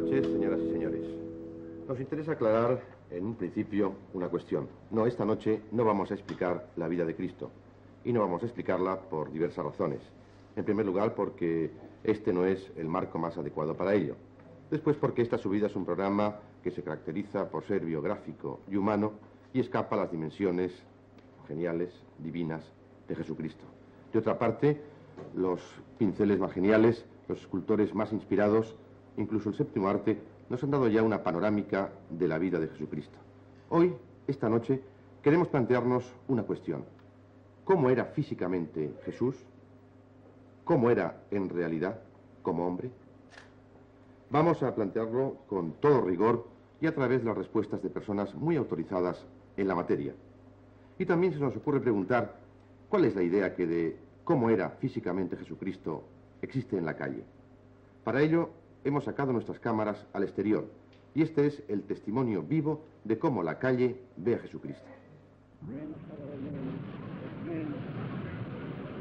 noches, señoras y señores. Nos interesa aclarar en un principio una cuestión. No, esta noche no vamos a explicar la vida de Cristo. Y no vamos a explicarla por diversas razones. En primer lugar, porque este no es el marco más adecuado para ello. Después, porque esta subida es un programa que se caracteriza por ser biográfico y humano y escapa a las dimensiones geniales, divinas de Jesucristo. De otra parte, los pinceles más geniales, los escultores más inspirados, incluso el séptimo arte, nos han dado ya una panorámica de la vida de Jesucristo. Hoy, esta noche, queremos plantearnos una cuestión. ¿Cómo era físicamente Jesús? ¿Cómo era en realidad como hombre? Vamos a plantearlo con todo rigor y a través de las respuestas de personas muy autorizadas en la materia. Y también se nos ocurre preguntar cuál es la idea que de cómo era físicamente Jesucristo existe en la calle. Para ello, hemos sacado nuestras cámaras al exterior y este es el testimonio vivo de cómo la calle ve a Jesucristo.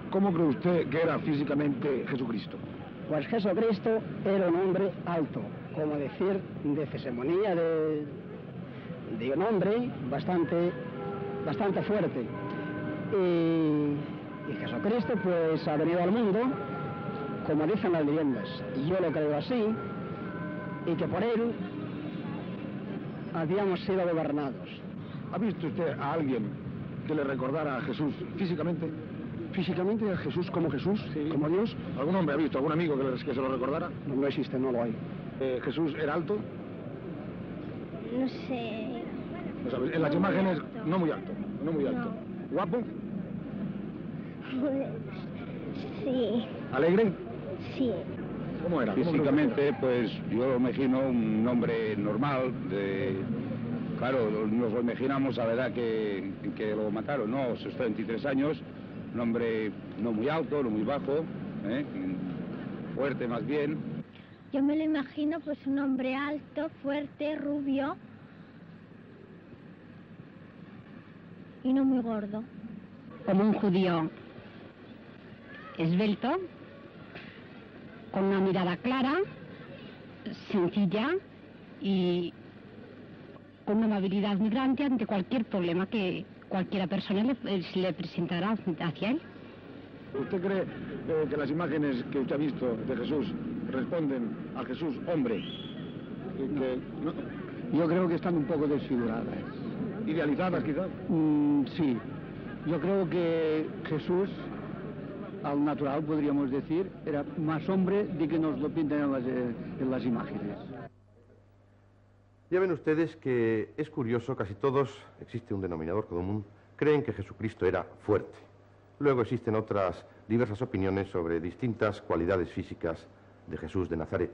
¿Cómo cree usted que era físicamente Jesucristo? Pues Jesucristo era un hombre alto, como decir, de fisonomía de un hombre bastante fuerte. Y Jesucristo pues ha venido al mundo, como dicen las leyendas, y yo lo creo así, y que por él habíamos sido gobernados. ¿Ha visto usted a alguien que le recordara a Jesús físicamente? ¿Físicamente a Jesús como Jesús? Sí. ¿Como Dios? ¿Algún hombre ha visto, algún amigo que se lo recordara? No existe, no lo hay. ¿Jesús era alto? No sé. O sea, en las imágenes, no muy alto, no muy alto. No. ¿Guapo? Pues, sí, ¿Alegre? sí. ¿Cómo era? Físicamente, pues yo lo imagino un hombre normal, claro, nos lo imaginamos a la edad que lo mataron, ¿no? Sus 33 años, un hombre no muy alto, no muy bajo, fuerte más bien. Yo me lo imagino pues un hombre alto, fuerte, rubio y no muy gordo. Como un judío esbelto, con una mirada clara, sencilla y con una amabilidad muy grande ante cualquier problema que cualquiera persona le presentará hacia él. ¿Usted cree que las imágenes que usted ha visto de Jesús responden a Jesús hombre? ¿No? Yo creo que están un poco desfiguradas. ¿Idealizadas quizás? Sí. Yo creo que Jesús, al natural podríamos decir, era más hombre de que nos lo pintan en las imágenes. Ya ven ustedes que es curioso, casi todos, existe un denominador común, creen que Jesucristo era fuerte. Luego existen otras diversas opiniones sobre distintas cualidades físicas de Jesús de Nazaret.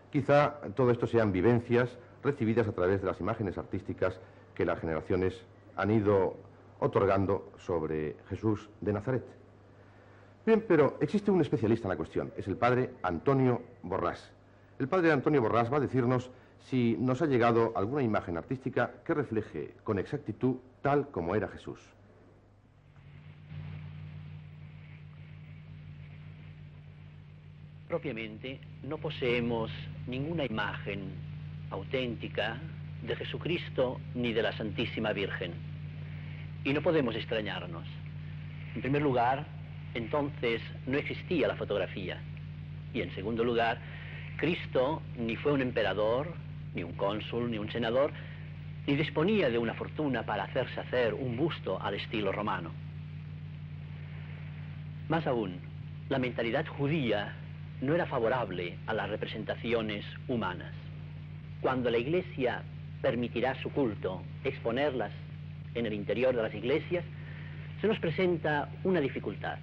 Quizá todo esto sean vivencias recibidas a través de las imágenes artísticas que las generaciones han ido otorgando sobre Jesús de Nazaret. Bien, pero existe un especialista en la cuestión, es el padre Antonio Borrás. El padre Antonio Borrás va a decirnos si nos ha llegado alguna imagen artística que refleje con exactitud tal como era Jesús. Propiamente, no poseemos ninguna imagen auténtica de Jesucristo ni de la Santísima Virgen. Y no podemos extrañarnos. En primer lugar, entonces no existía la fotografía. Y en segundo lugar, Cristo ni fue un emperador, ni un cónsul, ni un senador, ni disponía de una fortuna para hacerse hacer un busto al estilo romano. Más aún, la mentalidad judía no era favorable a las representaciones humanas. Cuando la Iglesia permitirá su culto exponerlas en el interior de las iglesias, se nos presenta una dificultad.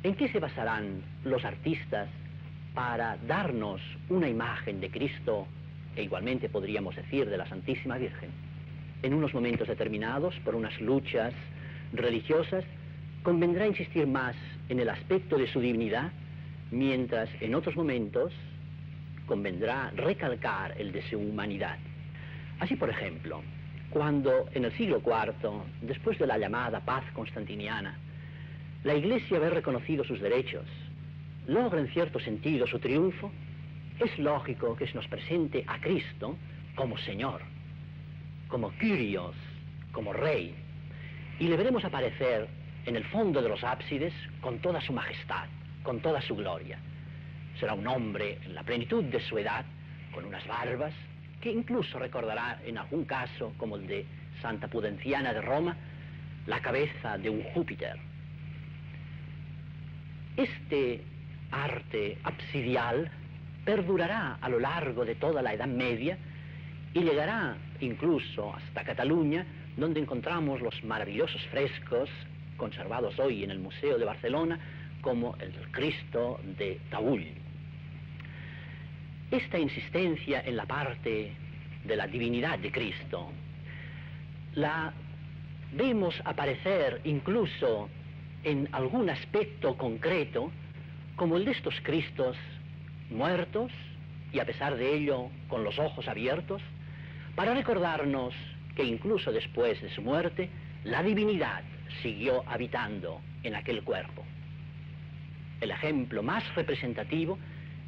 ¿En qué se basarán los artistas para darnos una imagen de Cristo, e igualmente podríamos decir de la Santísima Virgen? En unos momentos determinados, por unas luchas religiosas, convendrá insistir más en el aspecto de su divinidad, mientras en otros momentos convendrá recalcar el de su humanidad. Así, por ejemplo, cuando en el siglo IV, después de la llamada paz constantiniana, la Iglesia ve reconocidos sus derechos, logra en cierto sentido su triunfo, es lógico que se nos presente a Cristo como Señor, como Kyrios, como Rey, y le veremos aparecer en el fondo de los ábsides con toda su majestad, con toda su gloria. Será un hombre en la plenitud de su edad, con unas barbas, que incluso recordará en algún caso, como el de Santa Pudenciana de Roma, la cabeza de un Júpiter. Este arte absidial perdurará a lo largo de toda la Edad Media y llegará incluso hasta Cataluña, donde encontramos los maravillosos frescos conservados hoy en el Museo de Barcelona, como el del Cristo de Taüll. Esta insistencia en la parte de la divinidad de Cristo la vemos aparecer incluso en algún aspecto concreto, como el de estos Cristos muertos y a pesar de ello con los ojos abiertos, para recordarnos que incluso después de su muerte la divinidad siguió habitando en aquel cuerpo. El ejemplo más representativo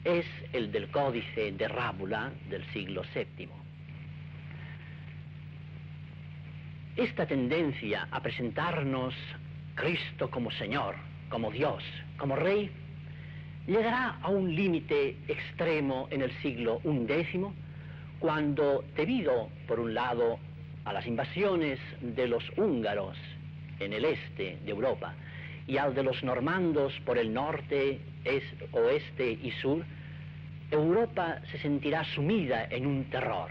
es el del Códice de Rábula del siglo VII. Esta tendencia a presentarnos Cristo como Señor, como Dios, como Rey, llegará a un límite extremo en el siglo XI, cuando, debido, por un lado, a las invasiones de los húngaros en el este de Europa y al de los normandos por el norte, oeste y sur, Europa se sentirá sumida en un terror.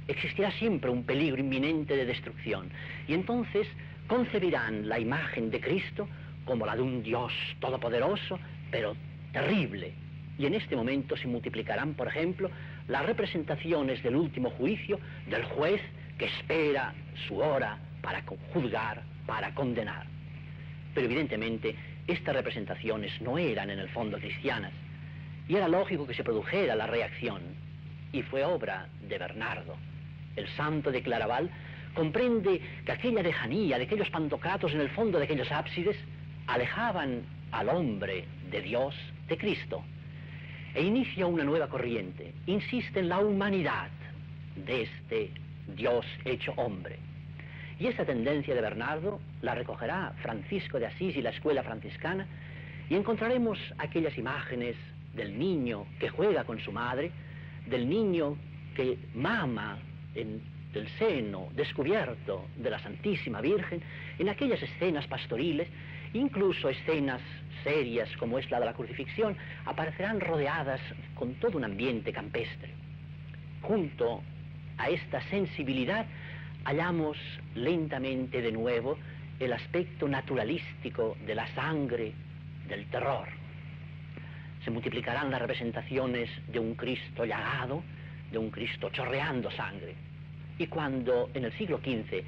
Existirá siempre un peligro inminente de destrucción, y entonces concebirán la imagen de Cristo como la de un Dios todopoderoso, pero terrible. Y en este momento se multiplicarán, por ejemplo, las representaciones del último juicio del juez que espera su hora para juzgar, para condenar. Pero evidentemente estas representaciones no eran en el fondo cristianas, y era lógico que se produjera la reacción, y fue obra de Bernardo. El santo de Claraval comprende que aquella lejanía de aquellos pantocratos en el fondo de aquellos ábsides alejaban al hombre de Dios, de Cristo, e inicia una nueva corriente, insiste en la humanidad de este Dios hecho hombre. Y esa tendencia de Bernardo la recogerá Francisco de Asís y la escuela franciscana, y encontraremos aquellas imágenes del niño que juega con su madre, del niño que mama en el seno descubierto de la Santísima Virgen, en aquellas escenas pastoriles, incluso escenas serias como es la de la crucifixión, aparecerán rodeadas con todo un ambiente campestre. Junto a esta sensibilidad hallamos lentamente de nuevo el aspecto naturalístico de la sangre, del terror. Se multiplicarán las representaciones de un Cristo llagado, de un Cristo chorreando sangre. Y cuando en el siglo XV,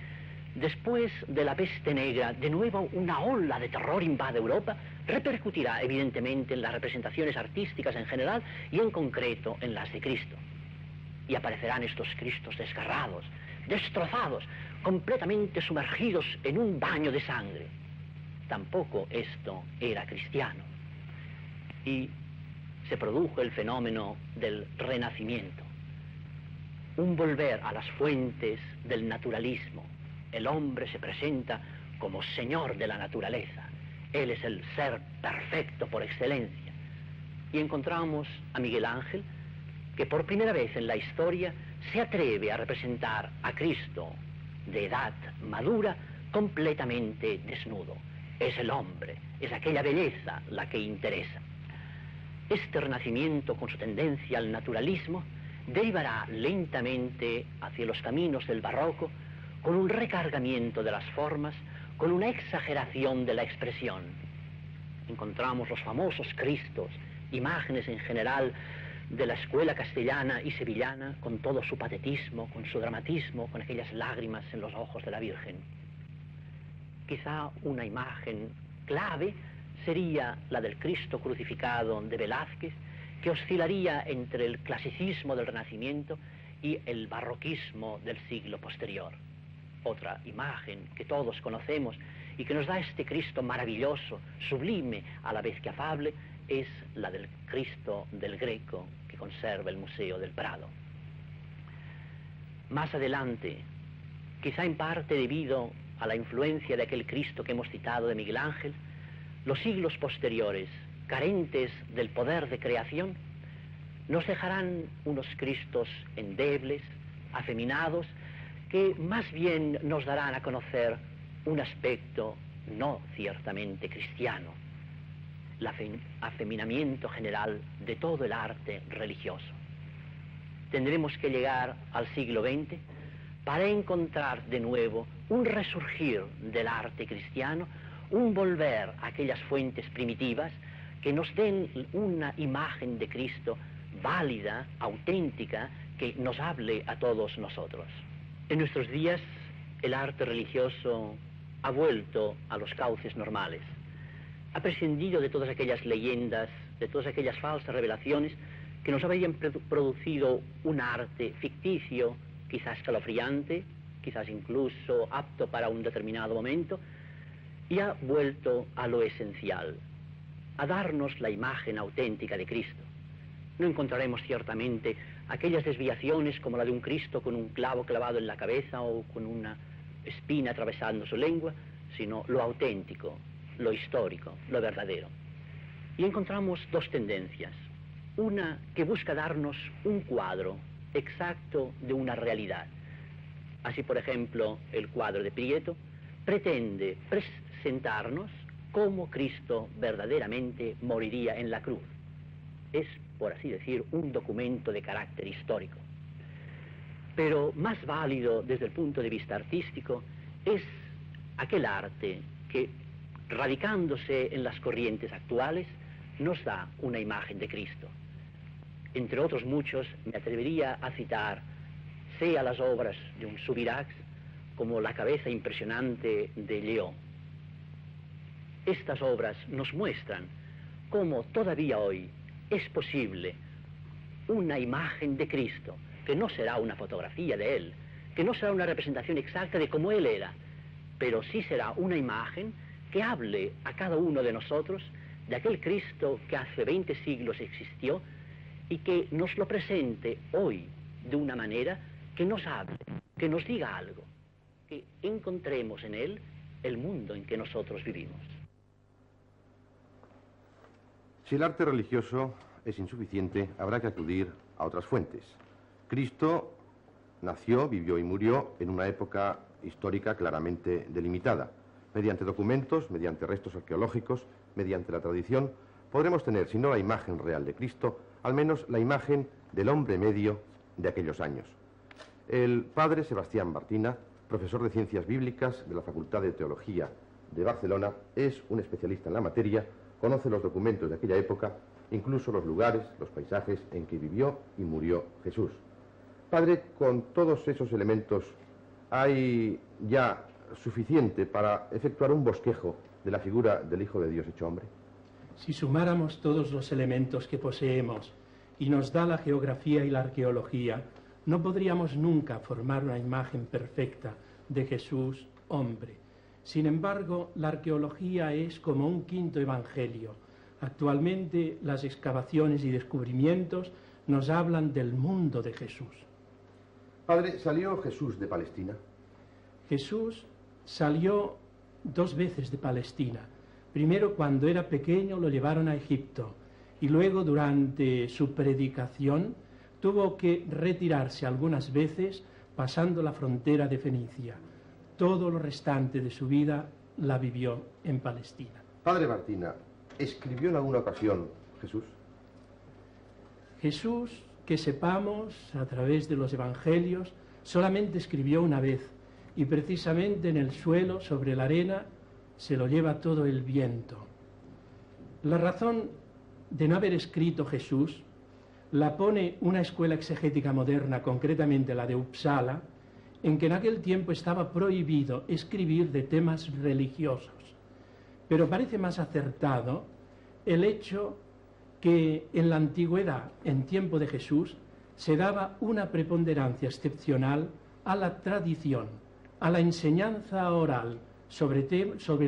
después de la peste negra, de nuevo una ola de terror invade Europa, repercutirá evidentemente en las representaciones artísticas en general y en concreto en las de Cristo. Y aparecerán estos Cristos desgarrados, destrozados, completamente sumergidos en un baño de sangre. Tampoco esto era cristiano. Y se produjo el fenómeno del Renacimiento, un volver a las fuentes del naturalismo. El hombre se presenta como señor de la naturaleza. Él es el ser perfecto por excelencia. Y encontramos a Miguel Ángel, que por primera vez en la historia se atreve a representar a Cristo de edad madura completamente desnudo. Es el hombre, es aquella belleza la que interesa. Este Renacimiento, con su tendencia al naturalismo, derivará lentamente hacia los caminos del barroco, con un recargamiento de las formas, con una exageración de la expresión. Encontramos los famosos Cristos, imágenes en general de la escuela castellana y sevillana, con todo su patetismo, con su dramatismo, con aquellas lágrimas en los ojos de la Virgen. Quizá una imagen clave sería la del Cristo crucificado de Velázquez, que oscilaría entre el clasicismo del Renacimiento y el barroquismo del siglo posterior. Otra imagen que todos conocemos y que nos da este Cristo maravilloso, sublime, a la vez que afable, es la del Cristo del Greco que conserva el Museo del Prado. Más adelante, quizá en parte debido a la influencia de aquel Cristo que hemos citado de Miguel Ángel, los siglos posteriores, carentes del poder de creación, nos dejarán unos Cristos endebles, afeminados, que más bien nos darán a conocer un aspecto no ciertamente cristiano, el afeminamiento general de todo el arte religioso. Tendremos que llegar al siglo XX para encontrar de nuevo un resurgir del arte cristiano, un volver a aquellas fuentes primitivas que nos den una imagen de Cristo válida, auténtica, que nos hable a todos nosotros. En nuestros días, el arte religioso ha vuelto a los cauces normales. Ha prescindido de todas aquellas leyendas, de todas aquellas falsas revelaciones que nos habrían producido un arte ficticio, quizás escalofriante, quizás incluso apto para un determinado momento, y ha vuelto a lo esencial, a darnos la imagen auténtica de Cristo. No encontraremos ciertamente aquellas desviaciones como la de un Cristo con un clavo clavado en la cabeza o con una espina atravesando su lengua, sino lo auténtico, lo histórico, lo verdadero. Y encontramos dos tendencias. Una que busca darnos un cuadro exacto de una realidad. Así, por ejemplo, el cuadro de Prieto pretende presentarnos cómo Cristo verdaderamente moriría en la cruz. Es, por así decir, un documento de carácter histórico. Pero más válido desde el punto de vista artístico es aquel arte que, radicándose en las corrientes actuales, nos da una imagen de Cristo. Entre otros muchos, me atrevería a citar, sea las obras de un Subirachs, como la cabeza impresionante de Leo. Estas obras nos muestran cómo todavía hoy es posible una imagen de Cristo, que no será una fotografía de Él, que no será una representación exacta de cómo Él era, pero sí será una imagen que hable a cada uno de nosotros de aquel Cristo que hace 20 siglos existió y que nos lo presente hoy de una manera que nos hable, que nos diga algo, que encontremos en Él el mundo en que nosotros vivimos. Si el arte religioso es insuficiente, habrá que acudir a otras fuentes. Cristo nació, vivió y murió en una época histórica claramente delimitada. Mediante documentos, mediante restos arqueológicos, mediante la tradición, podremos tener, si no la imagen real de Cristo, al menos la imagen del hombre medio de aquellos años. El padre Sebastián Bartina, profesor de Ciencias Bíblicas de la Facultad de Teología de Barcelona, es un especialista en la materia, conoce los documentos de aquella época, incluso los lugares, los paisajes en que vivió y murió Jesús. Padre, con todos esos elementos, ¿hay ya suficiente para efectuar un bosquejo de la figura del Hijo de Dios hecho hombre? Si sumáramos todos los elementos que poseemos y nos da la geografía y la arqueología, no podríamos nunca formar una imagen perfecta de Jesús hombre. Sin embargo, la arqueología es como un quinto evangelio. Actualmente las excavaciones y descubrimientos nos hablan del mundo de Jesús. Padre, ¿salió Jesús de Palestina? Jesús salió 2 veces de Palestina. Primero, cuando era pequeño, lo llevaron a Egipto y luego, durante su predicación, tuvo que retirarse algunas veces pasando la frontera de Fenicia. Todo lo restante de su vida la vivió en Palestina. Padre Bartina, ¿escribió en alguna ocasión Jesús? Jesús, que sepamos a través de los evangelios, solamente escribió una vez, y precisamente en el suelo, sobre la arena, se lo lleva todo el viento. La razón de no haber escrito Jesús la pone una escuela exegética moderna, concretamente la de Uppsala, en que en aquel tiempo estaba prohibido escribir de temas religiosos. Pero parece más acertado el hecho que en la antigüedad, en tiempo de Jesús, se daba una preponderancia excepcional a la tradición, a la enseñanza oral, sobre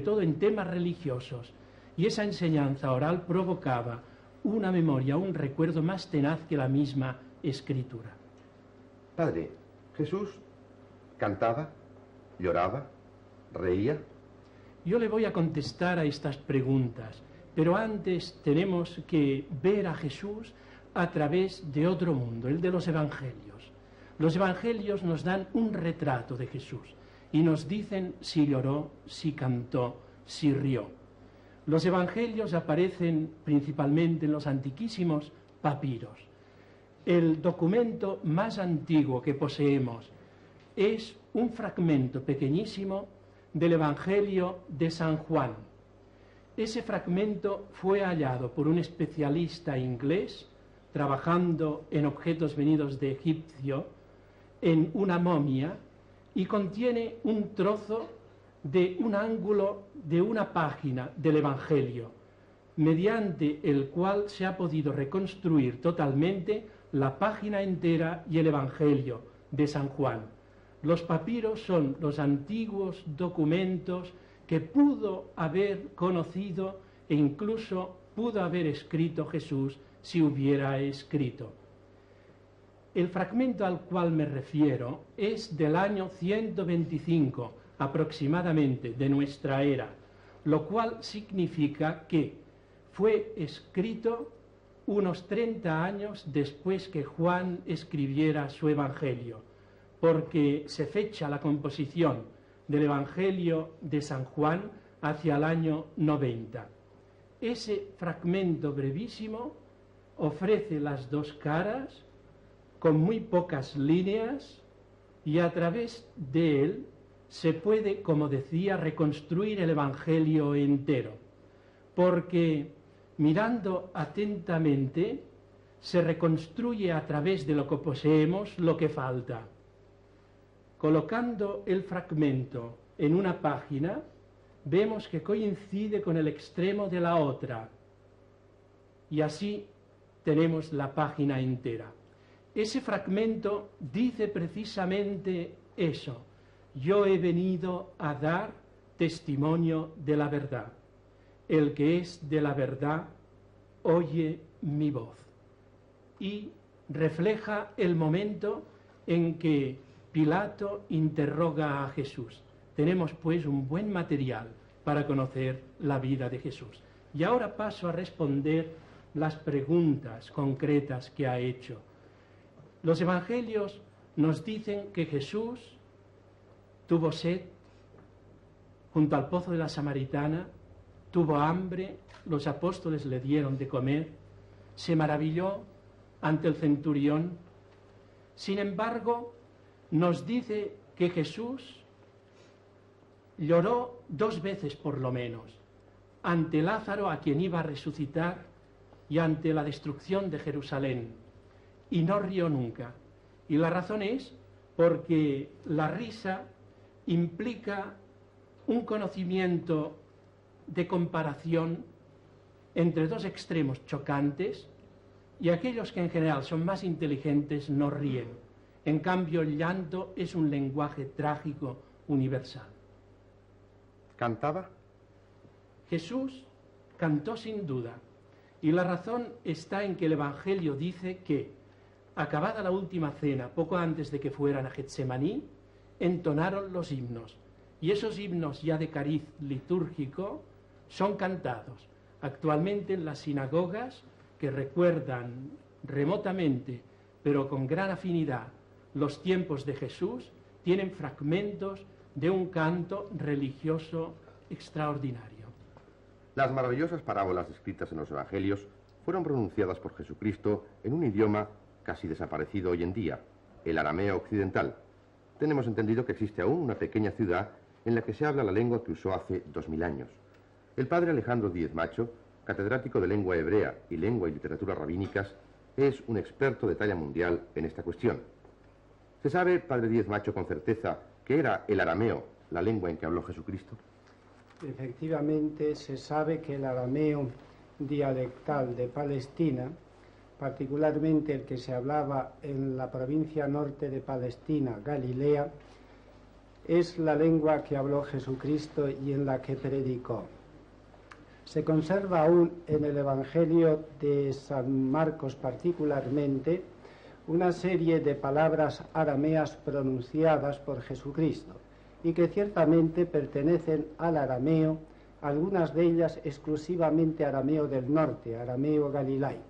todo en temas religiosos, y esa enseñanza oral provocaba una memoria, un recuerdo más tenaz que la misma Escritura. Padre, ¿Jesús cantaba, lloraba, reía? Yo le voy a contestar a estas preguntas, pero antes tenemos que ver a Jesús a través de otro mundo, el de los Evangelios. Los Evangelios nos dan un retrato de Jesús y nos dicen si lloró, si cantó, si rió. Los Evangelios aparecen principalmente en los antiquísimos papiros. El documento más antiguo que poseemos es un fragmento pequeñísimo del Evangelio de San Juan. Ese fragmento fue hallado por un especialista inglés trabajando en objetos venidos de Egipcio en una momia y contiene un trozo de un ángulo de una página del Evangelio, mediante el cual se ha podido reconstruir totalmente la página entera y el Evangelio de San Juan. Los papiros son los antiguos documentos que pudo haber conocido e incluso pudo haber escrito Jesús si hubiera escrito. El fragmento al cual me refiero es del año 125 aproximadamente de nuestra era, lo cual significa que fue escrito unos 30 años después que Juan escribiera su Evangelio, porque se fecha la composición del Evangelio de San Juan hacia el año 90. Ese fragmento brevísimo ofrece las dos caras con muy pocas líneas y a través de él se puede, como decía, reconstruir el Evangelio entero, porque mirando atentamente se reconstruye a través de lo que poseemos lo que falta. Colocando el fragmento en una página, vemos que coincide con el extremo de la otra, y así tenemos la página entera. Ese fragmento dice precisamente eso: yo he venido a dar testimonio de la verdad. El que es de la verdad oye mi voz. Y refleja el momento en que Pilato interroga a Jesús. Tenemos pues un buen material para conocer la vida de Jesús. Y ahora paso a responder las preguntas concretas que ha hecho. Los evangelios nos dicen que Jesús tuvo sed junto al pozo de la Samaritana, tuvo hambre, los apóstoles le dieron de comer, se maravilló ante el centurión. Sin embargo, nos dice que Jesús lloró 2 veces por lo menos, ante Lázaro, a quien iba a resucitar, y ante la destrucción de Jerusalén, y no rió nunca. Y la razón es porque la risa implica un conocimiento de comparación entre dos extremos chocantes, y aquellos que en general son más inteligentes no ríen. En cambio, el llanto es un lenguaje trágico universal. ¿Cantaba? Jesús cantó sin duda, y la razón está en que el Evangelio dice que, acabada la última cena, poco antes de que fueran a Getsemaní, entonaron los himnos, y esos himnos ya de cariz litúrgico son cantados actualmente en las sinagogas, que recuerdan remotamente, pero con gran afinidad, los tiempos de Jesús. Tienen fragmentos de un canto religioso extraordinario. Las maravillosas parábolas descritas en los evangelios fueron pronunciadas por Jesucristo en un idioma casi desaparecido hoy en día, el arameo occidental. Tenemos entendido que existe aún una pequeña ciudad en la que se habla la lengua que usó hace 2000 años. El padre Alejandro Díez Macho, catedrático de lengua hebrea y lengua y literatura rabínicas, es un experto de talla mundial en esta cuestión. ¿Se sabe, padre Díez Macho, con certeza que era el arameo la lengua en que habló Jesucristo? Efectivamente, se sabe que el arameo dialectal de Palestina, particularmente el que se hablaba en la provincia norte de Palestina, Galilea, es la lengua que habló Jesucristo y en la que predicó. Se conserva aún en el Evangelio de San Marcos particularmente una serie de palabras arameas pronunciadas por Jesucristo y que ciertamente pertenecen al arameo, algunas de ellas exclusivamente arameo del norte, arameo galilaico.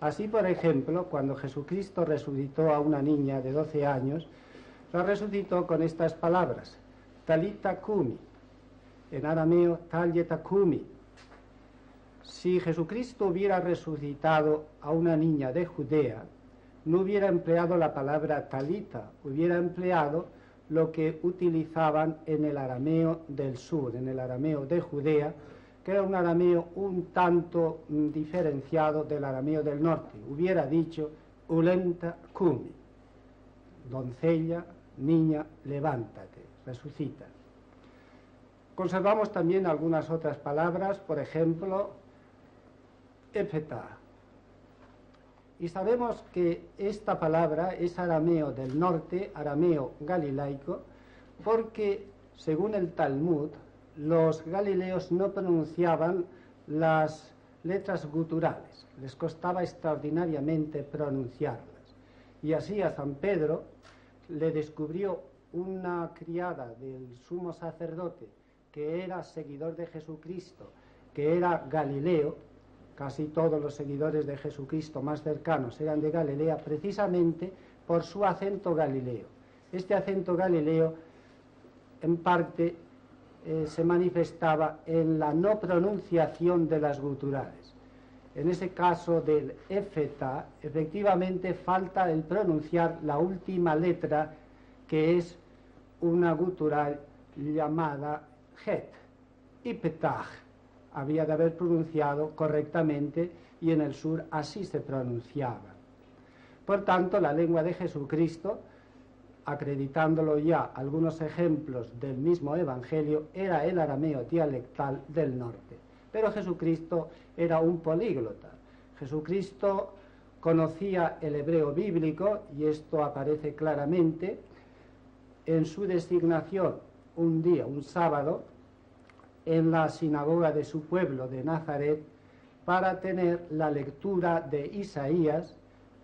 Así, por ejemplo, cuando Jesucristo resucitó a una niña de 12 años, la resucitó con estas palabras: Talita Kumi, en arameo Talyeta Kumi. Si Jesucristo hubiera resucitado a una niña de Judea, no hubiera empleado la palabra talita, hubiera empleado lo que utilizaban en el arameo del sur, en el arameo de Judea, que era un arameo un tanto diferenciado del arameo del norte. Hubiera dicho ulenta kumi, doncella, niña, levántate, resucita. Conservamos también algunas otras palabras, por ejemplo, Ephetah. Y sabemos que esta palabra es arameo del norte, arameo galilaico, porque, según el Talmud, los galileos no pronunciaban las letras guturales, les costaba extraordinariamente pronunciarlas. Y así a San Pedro le descubrió una criada del sumo sacerdote que era seguidor de Jesucristo, que era galileo. Casi todos los seguidores de Jesucristo más cercanos eran de Galilea, precisamente por su acento galileo. Este acento galileo, en parte, se manifestaba en la no pronunciación de las guturales. En ese caso del Ephetah, efectivamente falta el pronunciar la última letra, que es una gutural llamada Het, Ipetah. Había de haber pronunciado correctamente y en el sur así se pronunciaba. Por tanto, la lengua de Jesucristo, acreditándolo ya algunos ejemplos del mismo Evangelio, era el arameo dialectal del norte. Pero Jesucristo era un políglota. Jesucristo conocía el hebreo bíblico, y esto aparece claramente en su designación un día, un sábado, en la sinagoga de su pueblo de Nazaret, para tener la lectura de Isaías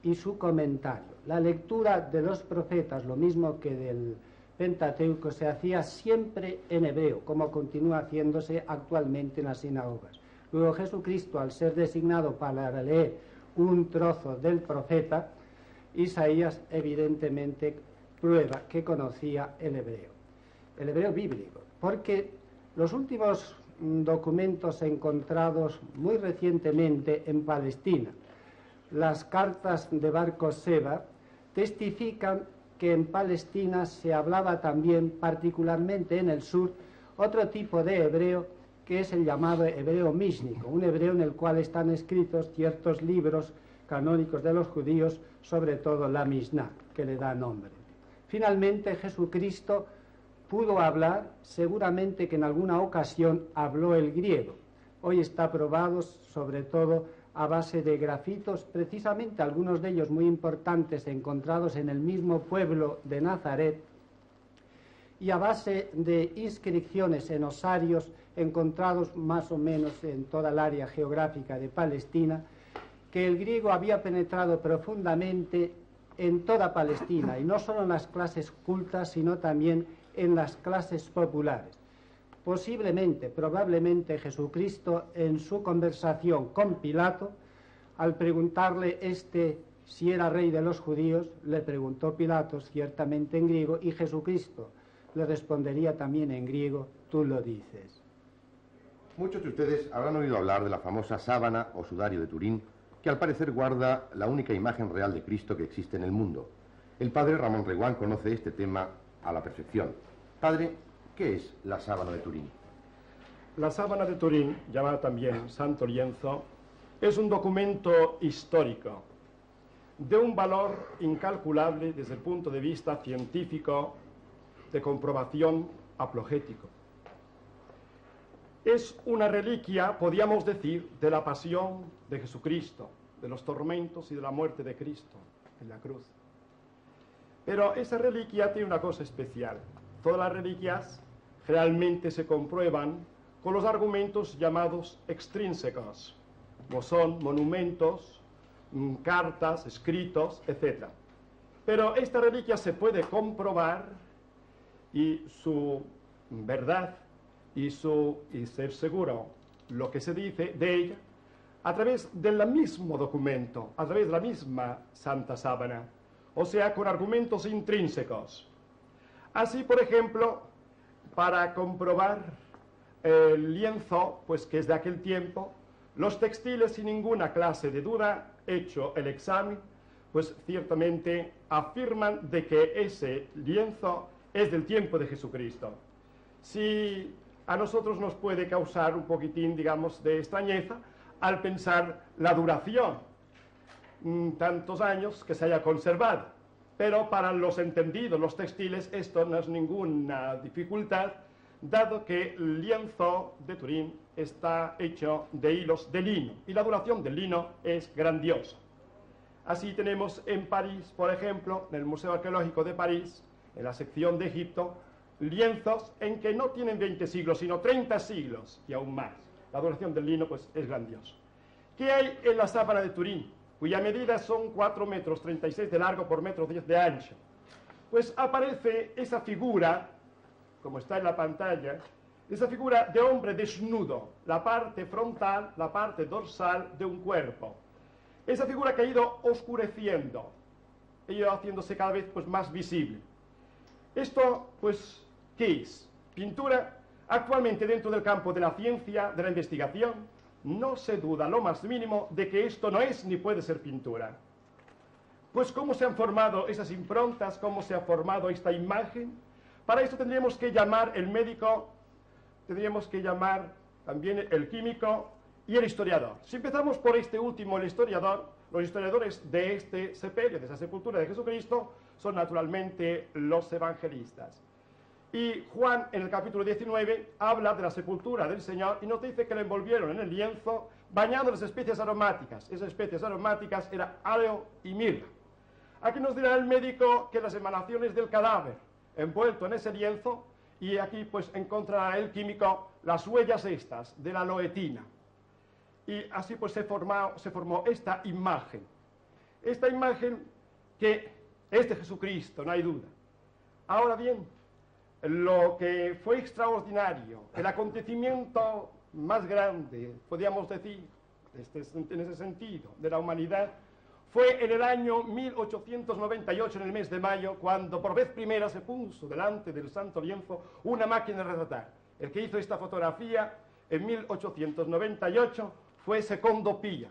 y su comentario. La lectura de los profetas, lo mismo que del Pentateuco, se hacía siempre en hebreo, como continúa haciéndose actualmente en las sinagogas. Luego Jesucristo, al ser designado para leer un trozo del profeta, Isaías evidentemente prueba que conocía el hebreo bíblico, porque los últimos documentos encontrados muy recientemente en Palestina, las cartas de Bar Koseba, testifican que en Palestina se hablaba también, particularmente en el sur, otro tipo de hebreo que es el llamado hebreo mísnico, un hebreo en el cual están escritos ciertos libros canónicos de los judíos, sobre todo la Misná, que le da nombre. Finalmente, Jesucristo pudo hablar, seguramente que en alguna ocasión habló el griego. Hoy está probado sobre todo a base de grafitos, precisamente algunos de ellos muy importantes encontrados en el mismo pueblo de Nazaret, y a base de inscripciones en osarios encontrados más o menos en toda el área geográfica de Palestina, que el griego había penetrado profundamente en toda Palestina, y no solo en las clases cultas, sino también en las clases populares. Posiblemente, probablemente, Jesucristo, en su conversación con Pilato, al preguntarle si era rey de los judíos, le preguntó Pilato ciertamente en griego, y Jesucristo le respondería también en griego: tú lo dices. Muchos de ustedes habrán oído hablar de la famosa sábana o sudario de Turín, que al parecer guarda la única imagen real de Cristo que existe en el mundo. El padre Ramón Reguán conoce este tema a la perfección. Padre, ¿qué es la sábana de Turín? La sábana de Turín, llamada también Santo Lienzo, es un documento histórico de un valor incalculable desde el punto de vista científico, de comprobación apologético. Es una reliquia, podríamos decir, de la pasión de Jesucristo, de los tormentos y de la muerte de Cristo en la cruz. Pero esa reliquia tiene una cosa especial. Todas las reliquias realmente se comprueban con los argumentos llamados extrínsecos, como son monumentos, cartas, escritos, etc. Pero esta reliquia se puede comprobar y su verdad y ser seguro lo que se dice de ella a través del mismo documento, a través de la misma Santa Sábana, o sea, con argumentos intrínsecos. Así, por ejemplo, para comprobar el lienzo, pues que es de aquel tiempo, los textiles sin ninguna clase de duda, hecho el examen, pues ciertamente afirman de que ese lienzo es del tiempo de Jesucristo. Si a nosotros nos puede causar un poquitín, digamos, de extrañeza al pensar la duración, tantos años que se haya conservado, pero para los entendidos, los textiles, esto no es ninguna dificultad, dado que el lienzo de Turín está hecho de hilos de lino, y la duración del lino es grandiosa. Así tenemos en París, por ejemplo, en el Museo Arqueológico de París, en la sección de Egipto, lienzos en que no tienen 20 siglos, sino 30 siglos y aún más. La duración del lino, pues, es grandiosa. ¿Qué hay en la sábana de Turín? Cuya medida son 4 metros 36 de largo por metro 10 de ancho. Pues aparece esa figura, como está en la pantalla, esa figura de hombre desnudo, la parte frontal, la parte dorsal de un cuerpo. Esa figura que ha ido oscureciendo, ha ido haciéndose cada vez, pues, más visible. Esto, pues, ¿qué es? Pintura. Actualmente, dentro del campo de la ciencia, de la investigación, no se duda lo más mínimo de que esto no es ni puede ser pintura. Pues, ¿cómo se han formado esas improntas? ¿Cómo se ha formado esta imagen? Para esto tendríamos que llamar el médico, tendríamos que llamar también el químico y el historiador. Si empezamos por este último, el historiador, los historiadores de este sepelio, de esa sepultura de Jesucristo, son naturalmente los evangelistas. Y Juan, en el capítulo 19, habla de la sepultura del Señor y nos dice que lo envolvieron en el lienzo bañado en las especias aromáticas. Esas especias aromáticas eran aloe y mirra. Aquí nos dirá el médico que las emanaciones del cadáver envuelto en ese lienzo, y aquí pues encontrará el químico las huellas estas de la aloetina. Y así pues se formó esta imagen. Esta imagen que es de Jesucristo, no hay duda. Ahora bien, lo que fue extraordinario, el acontecimiento más grande, podríamos decir, en ese sentido, de la humanidad, fue en el año 1898, en el mes de mayo, cuando por vez primera se puso delante del santo lienzo una máquina de retratar. El que hizo esta fotografía en 1898 fue Secondo Pia.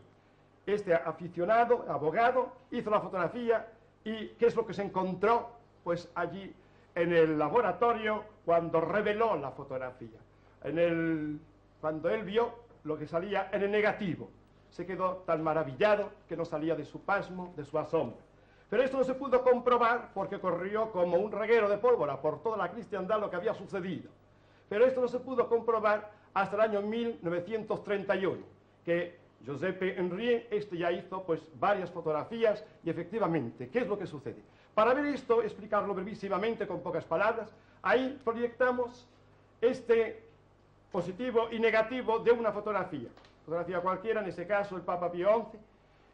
Este aficionado, abogado, hizo la fotografía y ¿qué es lo que se encontró? Pues allí en el laboratorio cuando reveló la fotografía. Cuando él vio lo que salía en el negativo, se quedó tan maravillado que no salía de su pasmo, de su asombro. Pero esto no se pudo comprobar porque corrió como un reguero de pólvora por toda la cristiandad lo que había sucedido. Pero esto no se pudo comprobar hasta el año 1931, que Giuseppe Henry ya hizo pues varias fotografías y efectivamente, ¿qué es lo que sucede? Para ver esto, explicarlo brevísimamente con pocas palabras, ahí proyectamos este positivo y negativo de una fotografía cualquiera, en ese caso el Papa Pío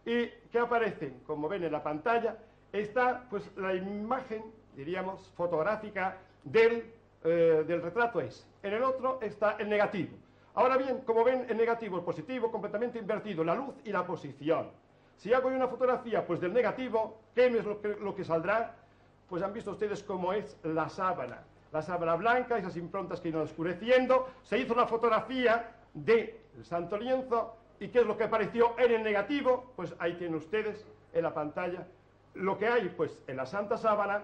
XI, y que aparece, como ven en la pantalla, está pues la imagen, diríamos, fotográfica del retrato ese. En el otro está el negativo. Ahora bien, como ven, el negativo, el positivo, completamente invertido, la luz y la posición. Si hago una fotografía pues del negativo, ¿qué es lo que saldrá? Pues han visto ustedes cómo es la sábana blanca, esas improntas que iban oscureciendo. Se hizo la fotografía del santo lienzo, y ¿qué es lo que apareció en el negativo? Pues ahí tienen ustedes en la pantalla lo que hay pues en la santa sábana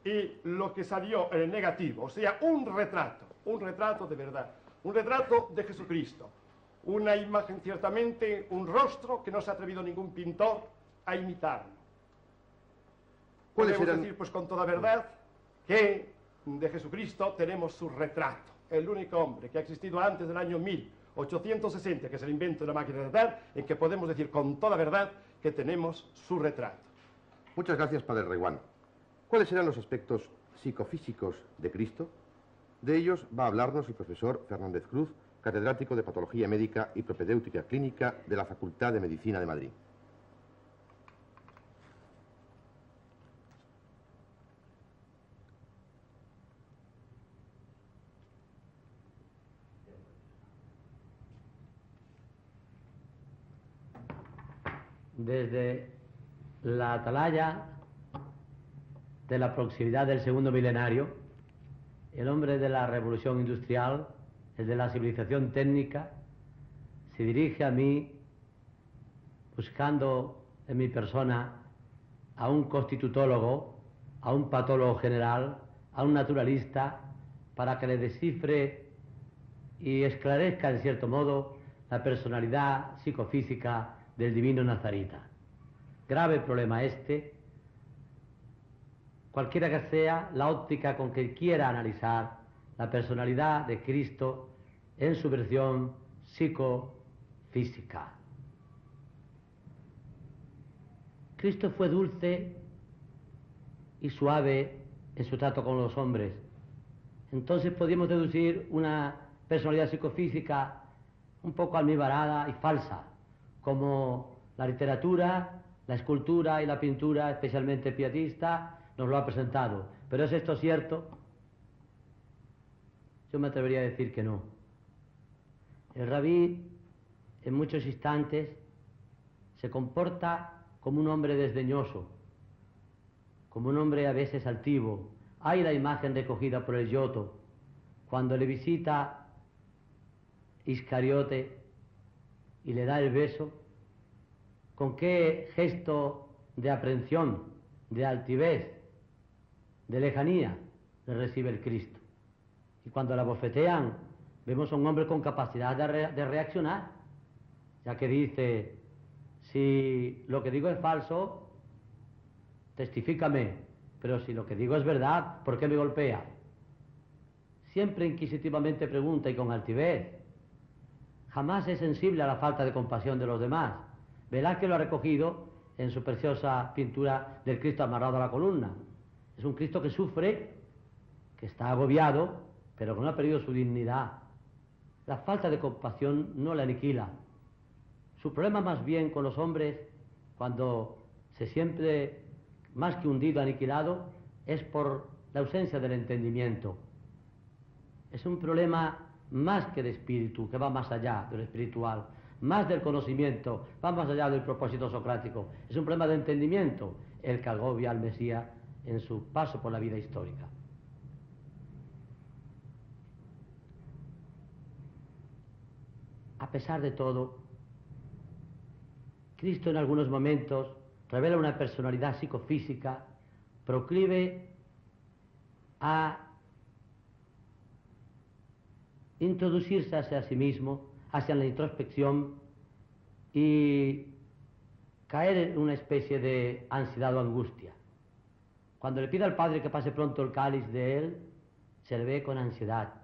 y lo que salió en el negativo, o sea, un retrato de verdad, un retrato de Jesucristo, una imagen ciertamente, un rostro que no se ha atrevido ningún pintor a imitarlo. Podemos decir pues con toda verdad que de Jesucristo tenemos su retrato, el único hombre que ha existido antes del año 1860, que es el invento de la máquina de retratar, en que podemos decir con toda verdad que tenemos su retrato. Muchas gracias, Padre Reguán. ¿Cuáles serán los aspectos psicofísicos de Cristo? De ellos va a hablarnos el profesor Fernández Cruz catedrático de Patología Médica y Propedéutica Clínica de la Facultad de Medicina de Madrid. Desde la atalaya de la proximidad del segundo milenario, el hombre de la revolución industrial, el de la civilización técnica, se dirige a mí buscando en mi persona a un constitutólogo, a un patólogo general, a un naturalista, para que le descifre y esclarezca en cierto modo la personalidad psicofísica del divino nazarita. Grave problema este, cualquiera que sea la óptica con que quiera analizar la personalidad de Cristo en su versión psicofísica. Cristo fue dulce y suave en su trato con los hombres. Entonces podríamos deducir una personalidad psicofísica un poco almibarada y falsa, como la literatura, la escultura y la pintura, especialmente pietista, nos lo ha presentado. ¿Pero es esto cierto? Yo me atrevería a decir que no. El rabí, en muchos instantes, se comporta como un hombre desdeñoso, como un hombre a veces altivo. Hay la imagen recogida por el Giotto, cuando le visita Iscariote y le da el beso, con qué gesto de aprensión, de altivez, de lejanía le recibe el Cristo. Y cuando la bofetean, vemos a un hombre con capacidad de reaccionar, ya que dice: si lo que digo es falso, testifícame, pero si lo que digo es verdad, ¿por qué me golpea? Siempre inquisitivamente pregunta y con altivez. Jamás es sensible a la falta de compasión de los demás. Velázquez lo ha recogido en su preciosa pintura del Cristo amarrado a la columna. Es un Cristo que sufre, que está agobiado, pero que no ha perdido su dignidad. La falta de compasión no le aniquila. Su problema más bien con los hombres, cuando se siente más que hundido, aniquilado, es por la ausencia del entendimiento. Es un problema más que de espíritu, que va más allá de lo espiritual, más del conocimiento, va más allá del propósito socrático. Es un problema de entendimiento el que agobia al Mesías en su paso por la vida histórica. A pesar de todo, Cristo en algunos momentos revela una personalidad psicofísica proclive a introducirse hacia sí mismo, hacia la introspección y caer en una especie de ansiedad o angustia. Cuando le pide al Padre que pase pronto el cáliz de él, se le ve con ansiedad.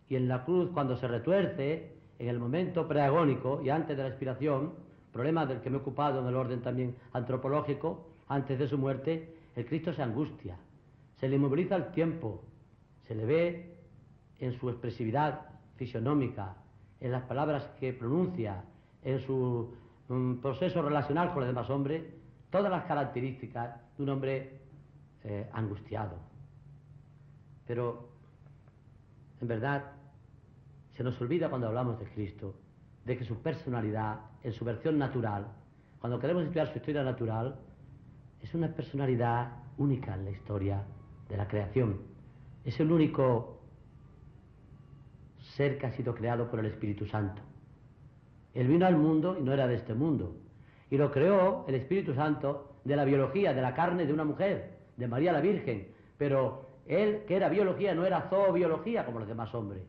Y en la cruz, cuando se retuerce, en el momento preagónico y antes de la expiración, problema del que me he ocupado en el orden también antropológico, antes de su muerte, el Cristo se angustia, se le inmoviliza el tiempo, se le ve en su expresividad fisionómica, en las palabras que pronuncia, en su proceso relacional con los demás hombres, todas las características de un hombre angustiado. Pero, en verdad, se nos olvida cuando hablamos de Cristo, de que su personalidad, en su versión natural, cuando queremos estudiar su historia natural, es una personalidad única en la historia de la creación. Es el único ser que ha sido creado por el Espíritu Santo. Él vino al mundo y no era de este mundo. Y lo creó el Espíritu Santo de la biología, de la carne de una mujer, de María la Virgen. Pero él, que era biología, no era zoobiología como los demás hombres.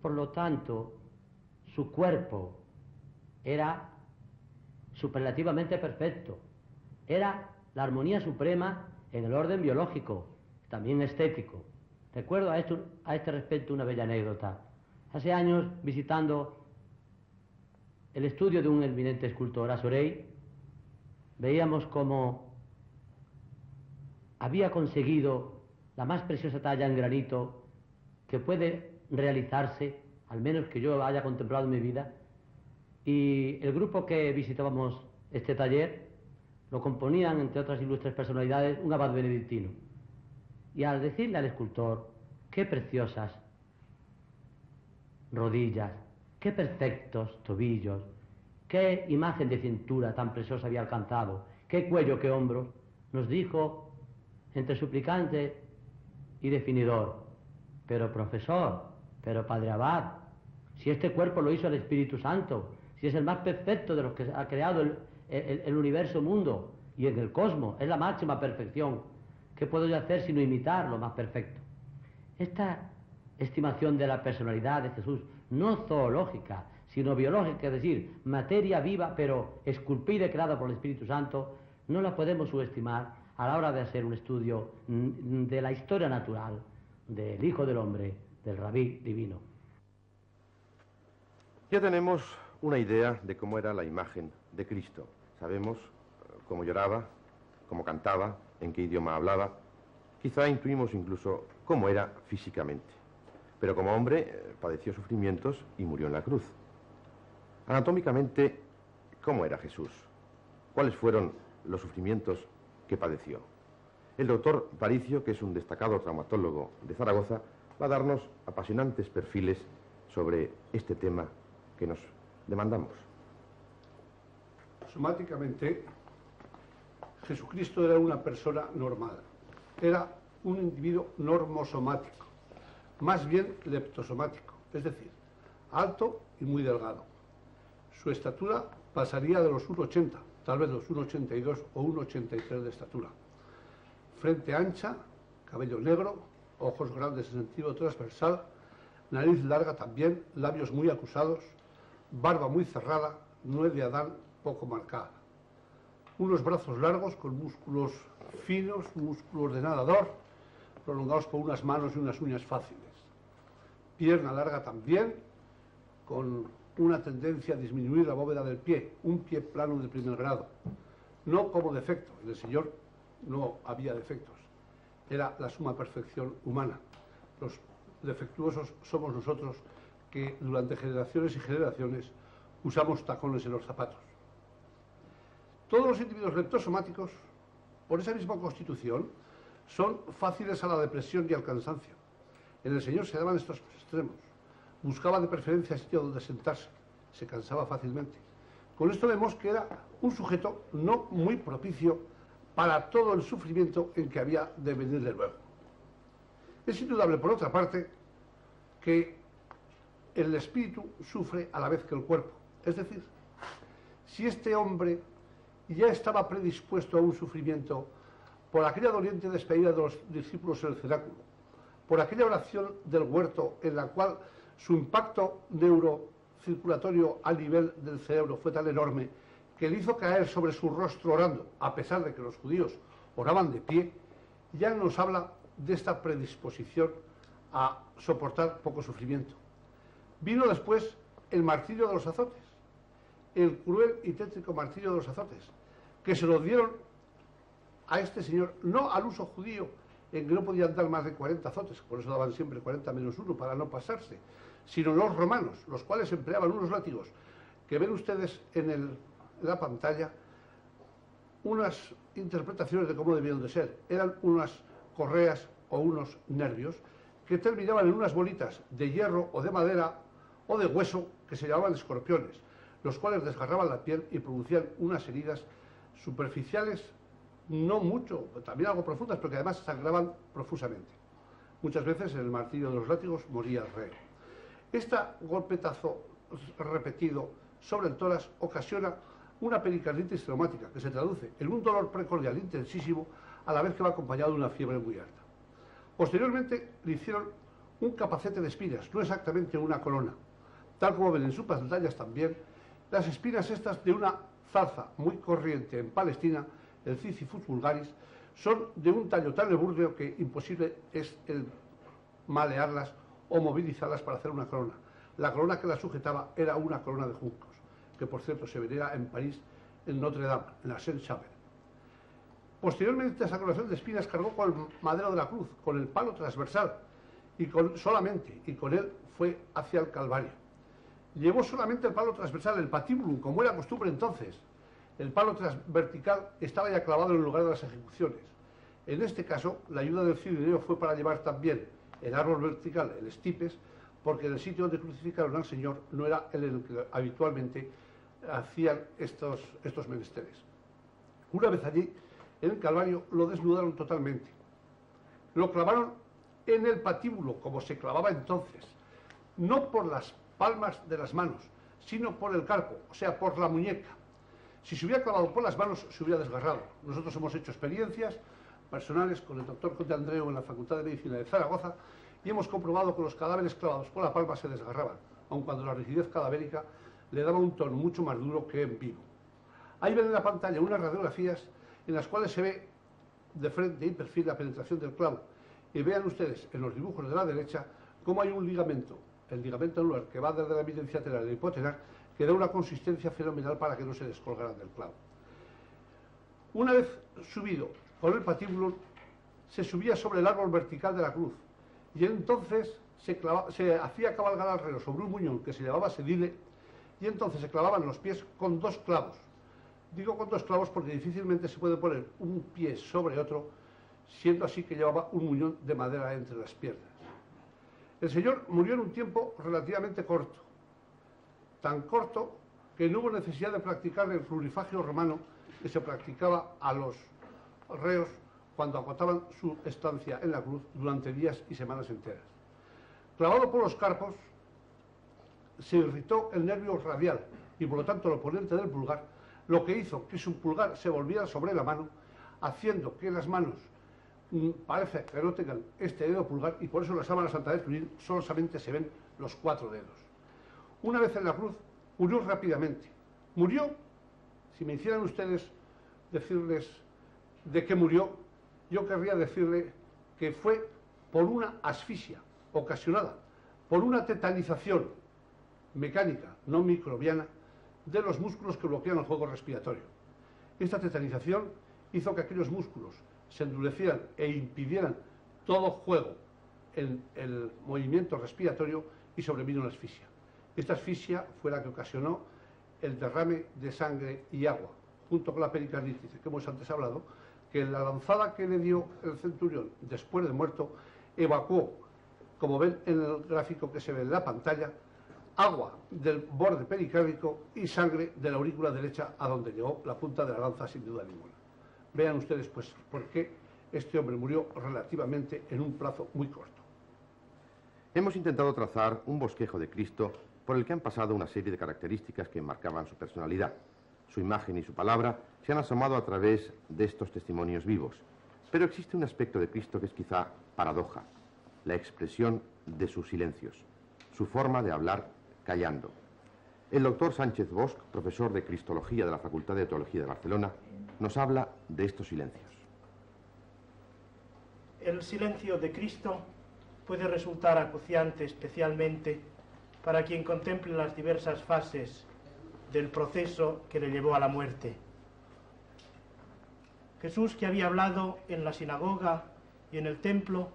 Por lo tanto, su cuerpo era superlativamente perfecto. Era la armonía suprema en el orden biológico, también estético. Recuerdo a este respecto una bella anécdota. Hace años, visitando el estudio de un eminente escultor, Asorey, veíamos cómo había conseguido la más preciosa talla en granito que puede realizarse al menos que yo haya contemplado en mi vida. Y el grupo que visitábamos este taller lo componían, entre otras ilustres personalidades, un abad benedictino. Y al decirle al escultor, qué preciosas rodillas, qué perfectos tobillos, qué imagen de cintura tan preciosa había alcanzado, qué cuello, qué hombros, nos dijo, entre suplicante y definidor: pero profesor, pero padre abad, si este cuerpo lo hizo el Espíritu Santo, si es el más perfecto de los que ha creado el universo mundo y en el cosmos, es la máxima perfección, ¿qué puedo yo hacer sino imitar lo más perfecto? Esta estimación de la personalidad de Jesús, no zoológica, sino biológica, es decir, materia viva pero esculpida y creada por el Espíritu Santo, no la podemos subestimar a la hora de hacer un estudio de la historia natural del Hijo del Hombre, del Rabí divino. Ya tenemos una idea de cómo era la imagen de Cristo. Sabemos cómo lloraba, cómo cantaba, en qué idioma hablaba. Quizá intuimos incluso cómo era físicamente. Pero como hombre padeció sufrimientos y murió en la cruz. Anatómicamente, ¿cómo era Jesús? ¿Cuáles fueron los sufrimientos que padeció? El doctor Paricio, que es un destacado traumatólogo de Zaragoza, va a darnos apasionantes perfiles sobre este tema que nos demandamos. Somáticamente, Jesucristo era una persona normal. Era un individuo normosomático, más bien leptosomático, es decir, alto y muy delgado. Su estatura pasaría de los 1,80, tal vez los 1,82 o 1,83 de estatura. Frente ancha, cabello negro, ojos grandes en sentido transversal, nariz larga también, labios muy acusados, barba muy cerrada, nuez de Adán poco marcada. Unos brazos largos con músculos finos, músculos de nadador, prolongados por unas manos y unas uñas fáciles. Pierna larga también, con una tendencia a disminuir la bóveda del pie, un pie plano de primer grado. No como defecto, en el Señor no había defectos, era la suma perfección humana. Los defectuosos somos nosotros que durante generaciones y generaciones usamos tacones en los zapatos. Todos los individuos leptosomáticos, por esa misma constitución, son fáciles a la depresión y al cansancio. En el Señor se daban estos extremos. Buscaba de preferencia sitio donde sentarse, se cansaba fácilmente. Con esto vemos que era un sujeto no muy propicio para todo el sufrimiento en que había de venirle luego. Es indudable, por otra parte, que el espíritu sufre a la vez que el cuerpo. Es decir, si este hombre ya estaba predispuesto a un sufrimiento por aquella doliente despedida de los discípulos en el cenáculo, por aquella oración del huerto en la cual su impacto neurocirculatorio al nivel del cerebro fue tan enorme que le hizo caer sobre su rostro orando, a pesar de que los judíos oraban de pie, ya nos habla de esta predisposición a soportar poco sufrimiento. Vino después el martirio de los azotes, el cruel y tétrico martirio de los azotes, que se lo dieron a este señor, no al uso judío, en que no podían dar más de 40 azotes, por eso daban siempre 40 menos 1 para no pasarse, sino los romanos, los cuales empleaban unos látigos que ven ustedes en la pantalla, unas interpretaciones de cómo debían de ser. Eran unas correas o unos nervios que terminaban en unas bolitas de hierro o de madera o de hueso que se llamaban escorpiones, los cuales desgarraban la piel y producían unas heridas superficiales, no mucho, también algo profundas, pero que además sangraban profusamente. Muchas veces en el martirio de los látigos moría el reo. Este golpetazo repetido sobre el tórax ocasiona una pericarditis traumática que se traduce en un dolor precordial intensísimo a la vez que va acompañado de una fiebre muy alta. Posteriormente le hicieron un capacete de espinas, no exactamente una corona, tal como ven en sus pantallas también las espinas estas de una zarza muy corriente en Palestina, el Sisyphus vulgaris, son de un tallo tan ebúrdeo que imposible es el malearlas o movilizarlas para hacer una corona. La corona que la sujetaba era una corona de juncos, que por cierto se venera en París, en Notre Dame, en la Sainte-Chapelle. Posteriormente esa coronación de espinas cargó con el madero de la cruz, con el palo transversal, y con él fue hacia el Calvario. Llevó solamente el palo transversal, el patibulum, como era costumbre entonces. El palo vertical estaba ya clavado en el lugar de las ejecuciones. En este caso, la ayuda del cirineo fue para llevar también el árbol vertical, el stipes, porque en el sitio donde crucificaron al Señor no era el en el que habitualmente hacían estos menesteres. Una vez allí, en el Calvario, lo desnudaron totalmente. Lo clavaron en el patíbulo, como se clavaba entonces, no por las palmas de las manos, sino por el carpo, o sea, por la muñeca. Si se hubiera clavado por las manos, se hubiera desgarrado. Nosotros hemos hecho experiencias personales con el doctor Conde Andreu en la Facultad de Medicina de Zaragoza y hemos comprobado que los cadáveres clavados por la palma se desgarraban, aun cuando la rigidez cadavérica le daba un tono mucho más duro que en vivo. Ahí ven en la pantalla unas radiografías en las cuales se ve de frente y perfil la penetración del clavo. Y vean ustedes en los dibujos de la derecha cómo hay un ligamento, el ligamento anular, que va desde la evidencia telar al hipotenar, que da una consistencia fenomenal para que no se descolgaran del clavo. Una vez subido con el patíbulo, se subía sobre el árbol vertical de la cruz, y entonces se hacía cabalgar al reo sobre un muñón que se llamaba sedile, y entonces se clavaban los pies con 2 clavos. Digo con 2 clavos porque difícilmente se puede poner un pie sobre otro, siendo así que llevaba un muñón de madera entre las piernas. El Señor murió en un tiempo relativamente corto, tan corto que no hubo necesidad de practicar el plurifagio romano que se practicaba a los reos cuando acotaban su estancia en la cruz durante días y semanas enteras. Clavado por los carpos, se irritó el nervio radial y por lo tanto el oponente del pulgar, lo que hizo que su pulgar se volviera sobre la mano, haciendo que las manos parece que no tengan este dedo pulgar, y por eso en la sábana santa de Turín solamente se ven los 4 dedos. Una vez en la cruz, murió rápidamente. Murió, si me hicieran ustedes decirles de qué murió, yo querría decirle que fue por una asfixia ocasionada, por una tetanización mecánica, no microbiana, de los músculos que bloquean el juego respiratorio. Esta tetanización hizo que aquellos músculos se endurecieran e impidieran todo juego en el movimiento respiratorio y sobrevino la asfixia. Esta asfixia fue la que ocasionó el derrame de sangre y agua, junto con la pericarditis que hemos antes hablado, que en la lanzada que le dio el centurión después de muerto evacuó, como ven en el gráfico que se ve en la pantalla, agua del borde pericárdico y sangre de la aurícula derecha a donde llegó la punta de la lanza sin duda ninguna. Vean ustedes pues por qué este hombre murió relativamente en un plazo muy corto. Hemos intentado trazar un bosquejo de Cristo por el que han pasado una serie de características que marcaban su personalidad. Su imagen y su palabra se han asomado a través de estos testimonios vivos. Pero existe un aspecto de Cristo que es quizá paradoja: la expresión de sus silencios, su forma de hablar callando. El doctor Sánchez Bosch, profesor de Cristología de la Facultad de Teología de Barcelona, nos habla de estos silencios. El silencio de Cristo puede resultar acuciante especialmente para quien contemple las diversas fases del proceso que le llevó a la muerte. Jesús, que había hablado en la sinagoga y en el templo,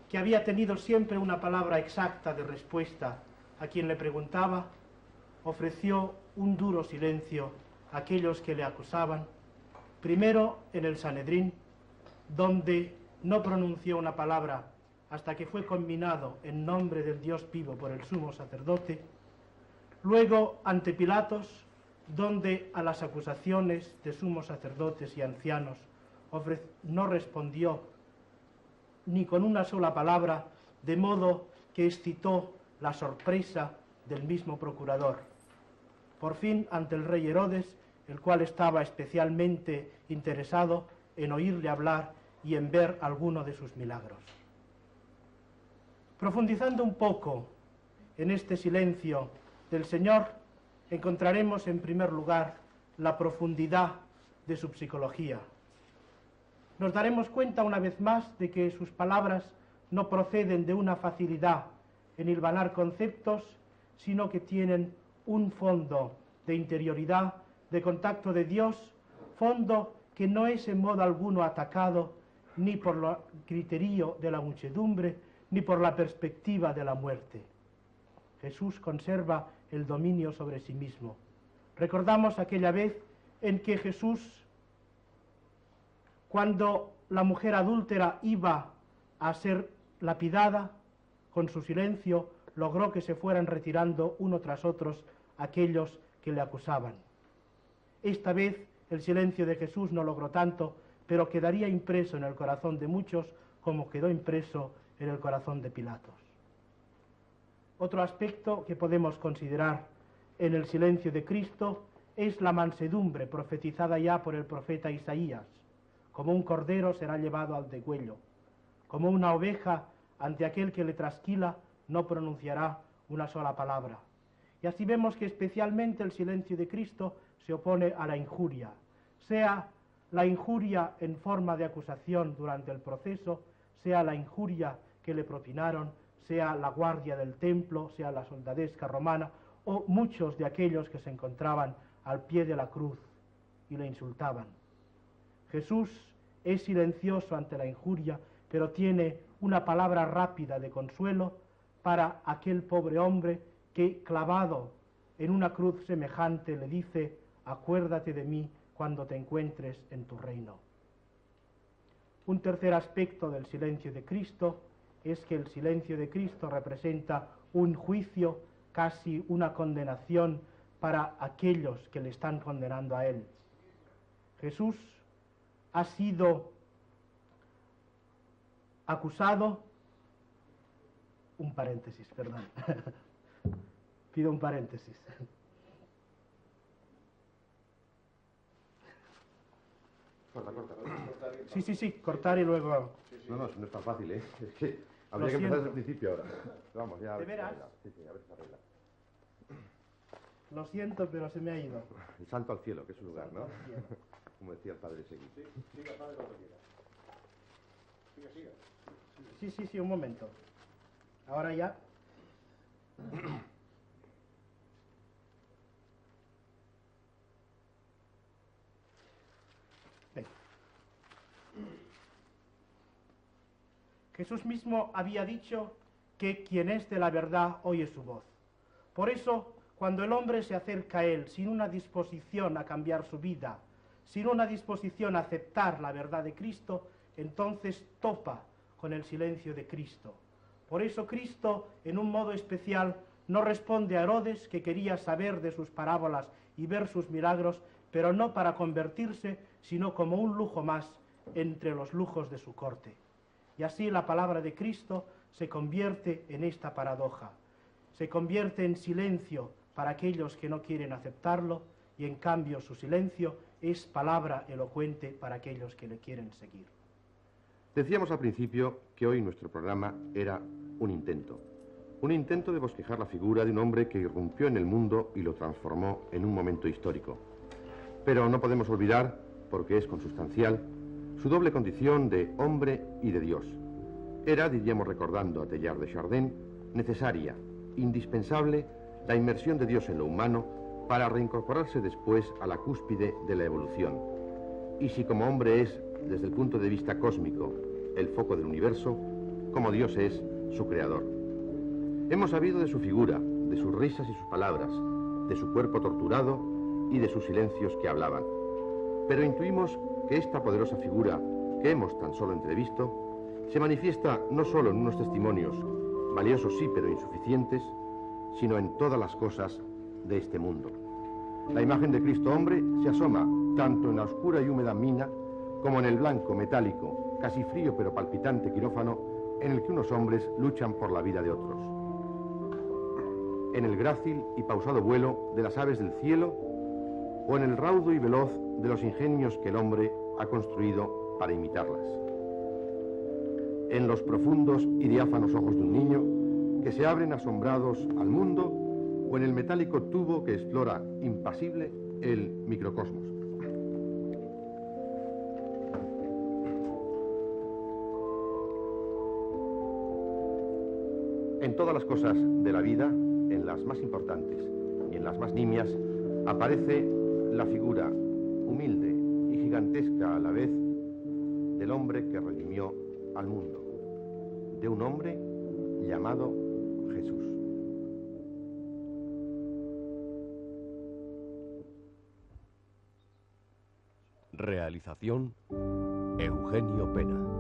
que había tenido siempre una palabra exacta de respuesta a quien le preguntaba, ofreció un duro silencio a aquellos que le acusaban, primero en el Sanedrín, donde no pronunció una palabra hasta que fue conminado en nombre del Dios vivo por el sumo sacerdote, luego ante Pilatos, donde a las acusaciones de sumos sacerdotes y ancianos no respondió ni con una sola palabra, de modo que excitó la sorpresa del mismo procurador. Por fin, ante el rey Herodes, el cual estaba especialmente interesado en oírle hablar y en ver alguno de sus milagros. Profundizando un poco en este silencio del Señor, encontraremos en primer lugar la profundidad de su psicología. Nos daremos cuenta una vez más de que sus palabras no proceden de una facilidad en hilvanar conceptos, sino que tienen un fondo de interioridad, de contacto de Dios, fondo que no es en modo alguno atacado ni por el criterio de la muchedumbre, ni por la perspectiva de la muerte. Jesús conserva el dominio sobre sí mismo. Recordamos aquella vez en que Jesús, cuando la mujer adúltera iba a ser lapidada, con su silencio logró que se fueran retirando uno tras otros aquellos que le acusaban. Esta vez el silencio de Jesús no logró tanto, pero quedaría impreso en el corazón de muchos como quedó impreso en el corazón de Pilatos. Otro aspecto que podemos considerar en el silencio de Cristo es la mansedumbre profetizada ya por el profeta Isaías. Como un cordero será llevado al degüello, como una oveja ante aquel que le trasquila no pronunciará una sola palabra. Y así vemos que especialmente el silencio de Cristo se opone a la injuria, sea la injuria en forma de acusación durante el proceso, sea la injuria que le propinaron, sea la guardia del templo, sea la soldadesca romana, o muchos de aquellos que se encontraban al pie de la cruz y le insultaban. Jesús es silencioso ante la injuria, pero tiene una palabra rápida de consuelo para aquel pobre hombre que, clavado en una cruz semejante, le dice: acuérdate de mí cuando te encuentres en tu reino. Un tercer aspecto del silencio de Cristo es que el silencio de Cristo representa un juicio, casi una condenación para aquellos que le están condenando a él. Jesús ha sido acusado, un paréntesis, perdón, pido un paréntesis. Corta. Sí, cortar y luego... No es tan fácil, ¿eh? Es que habría que empezar desde el principio ahora. Vamos, ya. ¿De veras? Sí, a ver si se arregla. Lo siento, pero se me ha ido. El salto al cielo, que es su lugar, ¿no? Como decía el padre Seguí. Siga, padre, cuando quiera. Siga. Sí, un momento. Ahora ya. Jesús mismo había dicho que quien es de la verdad oye su voz. Por eso, cuando el hombre se acerca a él sin una disposición a cambiar su vida, sin una disposición a aceptar la verdad de Cristo, entonces topa con el silencio de Cristo. Por eso Cristo, en un modo especial, no responde a Herodes, que quería saber de sus parábolas y ver sus milagros, pero no para convertirse, sino como un lujo más entre los lujos de su corte. Y así la palabra de Cristo se convierte en esta paradoja. Se convierte en silencio para aquellos que no quieren aceptarlo, y en cambio su silencio es palabra elocuente para aquellos que le quieren seguir. Decíamos al principio que hoy nuestro programa era un intento de bosquejar la figura de un hombre que irrumpió en el mundo y lo transformó en un momento histórico. Pero no podemos olvidar, porque es consustancial, su doble condición de hombre y de Dios. Era, diríamos recordando a Teilhard de Chardin, necesaria, indispensable, la inmersión de Dios en lo humano para reincorporarse después a la cúspide de la evolución. Y si como hombre es, desde el punto de vista cósmico, el foco del universo, como Dios es su creador. Hemos sabido de su figura, de sus risas y sus palabras, de su cuerpo torturado y de sus silencios que hablaban. Pero intuimos que esta poderosa figura que hemos tan solo entrevisto se manifiesta no solo en unos testimonios, valiosos sí pero insuficientes, sino en todas las cosas de este mundo. La imagen de Cristo hombre se asoma tanto en la oscura y húmeda mina como en el blanco, metálico, casi frío pero palpitante quirófano en el que unos hombres luchan por la vida de otros. En el grácil y pausado vuelo de las aves del cielo o en el raudo y veloz de los ingenios que el hombre ha construido para imitarlas. En los profundos y diáfanos ojos de un niño que se abren asombrados al mundo o en el metálico tubo que explora impasible el microcosmos. En todas las cosas de la vida, en las más importantes y en las más nimias, aparece la figura humilde y gigantesca a la vez del hombre que redimió al mundo, de un hombre llamado Jesús. Realización: Eugenio Pena.